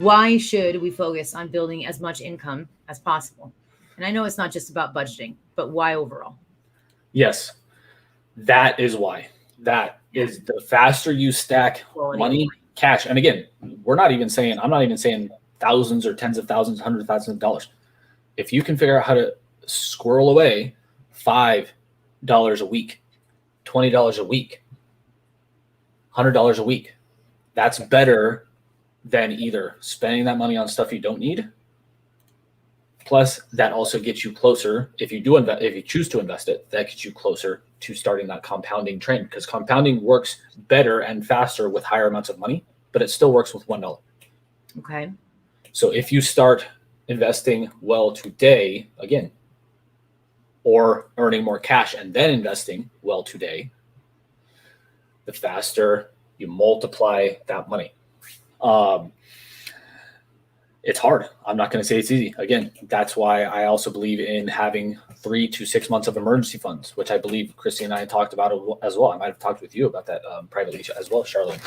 why should we focus on building as much income as possible? And I know it's not just about budgeting, but why overall? Yes, that is why. That is the faster you stack Quality of money, cash. And again, I'm not even saying thousands or tens of thousands, hundreds of thousands of dollars. If you can figure out how to squirrel away $5 a week, $20 a week, $100 a week, that's better than either spending that money on stuff you don't need. Plus, that also gets you closer. If you choose to invest it, that gets you closer to starting that compounding trend, because compounding works better and faster with higher amounts of money, but it still works with $1. Okay. So if you start investing well today, again, or earning more cash and then investing well today, the faster you multiply that money. It's hard. I'm not going to say it's easy. Again, that's why I also believe in having 3 to 6 months of emergency funds, which I believe Christy and I talked about as well. I might have talked with you about that privately as well, Charlotte.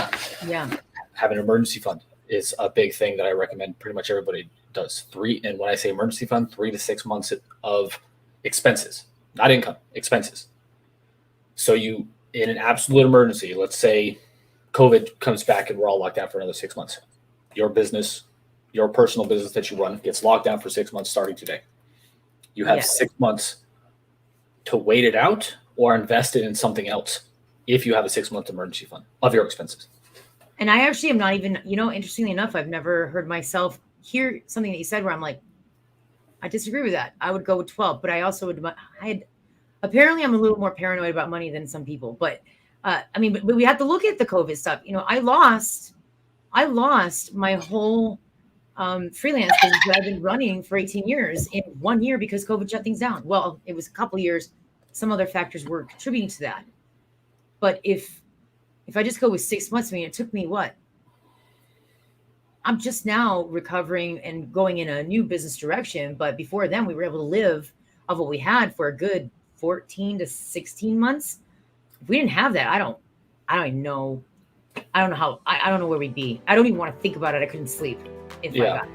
Yeah. Having an emergency fund is a big thing that I recommend pretty much everybody does. And when I say emergency fund, 3 to 6 months of expenses, not income, expenses. So you, in an absolute emergency, let's say COVID comes back and we're all locked down for another 6 months. Your business, your personal business that you run, gets locked down for 6 months starting today. You have 6 months to wait it out or invest it in something else if you have a 6-month emergency fund of your expenses. And I actually am not even, interestingly enough, I've never heard myself hear something that you said where I'm like, I disagree with that. I would go with 12, but I also would, apparently I'm a little more paranoid about money than some people, but but we have to look at the COVID stuff. I lost my whole freelance business that I've been running for 18 years in 1 year because COVID shut things down. Well, it was a couple of years. Some other factors were contributing to that. But if I just go with 6 months, it took me what? I'm just now recovering and going in a new business direction. But before then, we were able to live off what we had for a good 14 to 16 months. If we didn't have that, I don't even know. I don't know how. I don't know where we'd be. I don't even want to think about it. I couldn't sleep if I got.